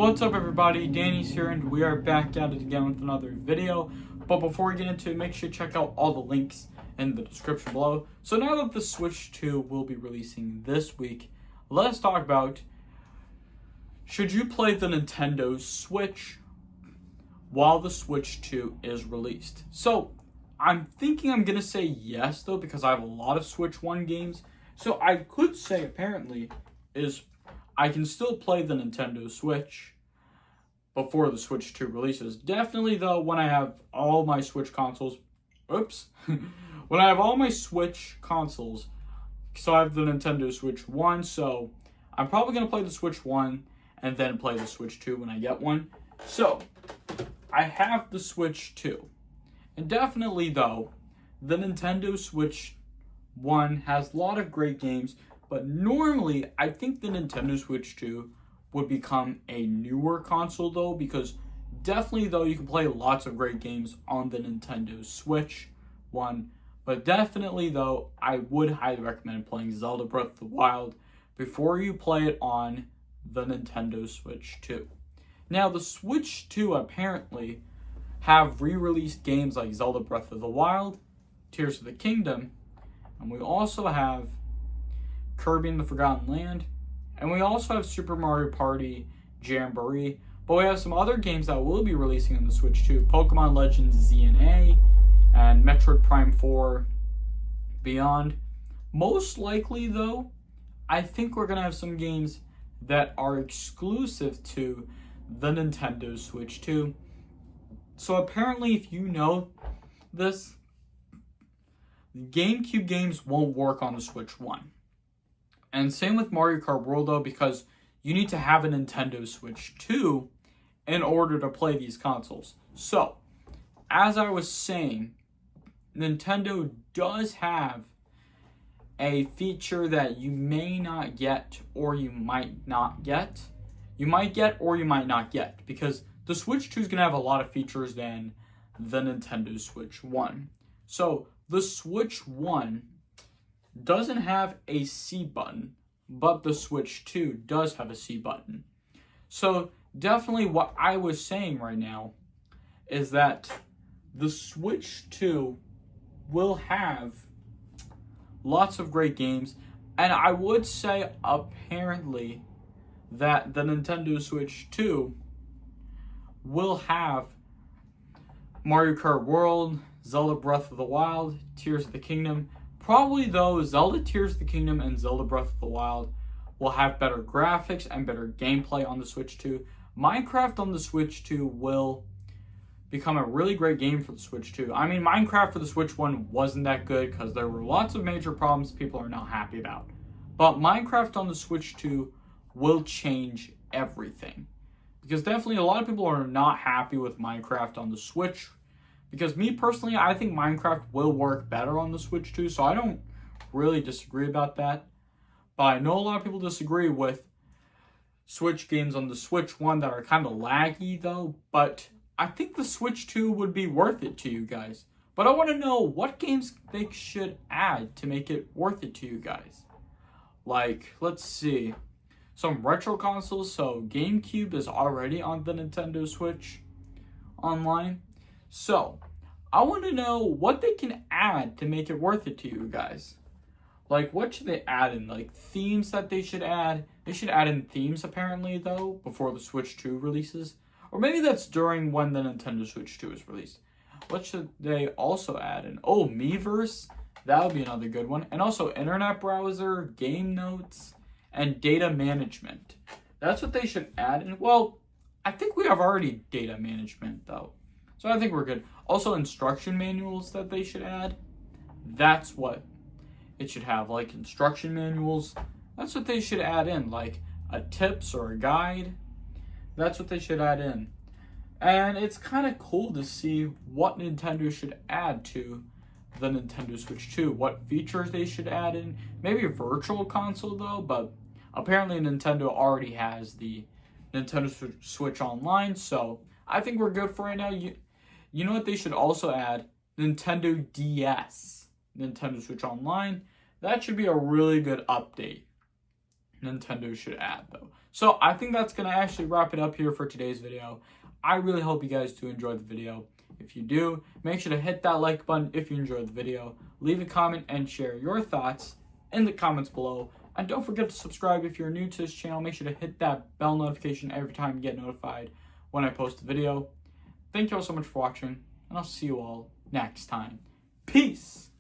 What's up everybody, Danny's here and we are back at it again with another video. But before we get into it, make sure to check out all the links in the description below. So now that the Switch 2 will be releasing this week, let's talk about, should you play the Nintendo Switch while the Switch 2 is released? So I'm thinking I'm going to say yes though, because I have a lot of Switch 1 games. So I could say apparently is I can still play the Nintendo Switch before the Switch 2 releases. Definitely though, when I have all my Switch consoles, when I have all my Switch consoles, so I have the Nintendo Switch 1, so I'm probably going to play the Switch 1 and then play the Switch 2 when I get one. So, I have the Switch 2. And definitely though, the Nintendo Switch 1 has a lot of great games, but normally I think the Nintendo Switch 2 would become a newer console though, because definitely though you can play lots of great games on the Nintendo Switch 1, but definitely though I would highly recommend playing Zelda Breath of the Wild before you play it on the Nintendo Switch 2. Now the Switch 2 apparently have re-released games like Zelda Breath of the Wild, Tears of the Kingdom, and we also have Kirby and the Forgotten Land, and we also have Super Mario Party Jamboree, but we have some other games that will be releasing on the Switch 2, Pokemon Legends ZNA, and Metroid Prime 4 Beyond. Most likely though, I think we're going to have some games that are exclusive to the Nintendo Switch 2. So apparently, if you know this, GameCube games won't work on the Switch 1. And same with Mario Kart World though, because you need to have a Nintendo Switch 2 in order to play these consoles. So, as I was saying, Nintendo does have a feature that you may not get or you might not get. You might get or you might not get, because the Switch 2 is going to have a lot of features than the Nintendo Switch 1. So, the Switch 1 doesn't have a C button, but the Switch 2 does have a C button. So definitely what I was saying right now is that the Switch 2 will have lots of great games, and I would say apparently that the Nintendo Switch 2 will have Mario Kart World, Zelda Breath of the Wild, Tears of the Kingdom. Probably though, Zelda Tears of the Kingdom and Zelda Breath of the Wild will have better graphics and better gameplay on the Switch 2. Minecraft on the Switch 2 will become a really great game for the Switch 2. I mean, Minecraft for the Switch 1 wasn't that good because there were lots of major problems people are not happy about. But Minecraft on the Switch 2 will change everything. Because definitely a lot of people are not happy with Minecraft on the Switch. Because me personally, I think Minecraft will work better on the Switch 2, so I don't really disagree about that. But I know a lot of people disagree with Switch games on the Switch 1 that are kind of laggy though, but I think the Switch 2 would be worth it to you guys. But I want to know what games they should add to make it worth it to you guys. Like, let's see, some retro consoles, so GameCube is already on the Nintendo Switch Online. So, I want to know what they can add to make it worth it to you guys. Like, what should they add in? Like, themes that they should add? They should add in themes, apparently, though, before the Switch 2 releases. Or maybe that's during when the Nintendo Switch 2 is released. What should they also add in? Oh, Miiverse. That would be another good one. And also, internet browser, game notes, and data management. That's what they should add in. Well, I think we have already data management, though. So I think we're good. Also, instruction manuals that they should add. That's what it should have. Like instruction manuals. That's what they should add in. Like a tips or a guide. That's what they should add in. And it's kind of cool to see what Nintendo should add to the Nintendo Switch 2. What features they should add in. Maybe a virtual console though. But apparently Nintendo already has the Nintendo Switch Online. So I think we're good for right now. You know what they should also add? Nintendo DS. Nintendo Switch Online. That should be a really good update. Nintendo should add, though. So I think that's going to actually wrap it up here for today's video. I really hope you guys do enjoy the video. If you do, make sure to hit that like button if you enjoyed the video. Leave a comment and share your thoughts in the comments below. And don't forget to subscribe if you're new to this channel. Make sure to hit that bell notification every time you get notified when I post a video. Thank you all so much for watching, and I'll see you all next time. Peace!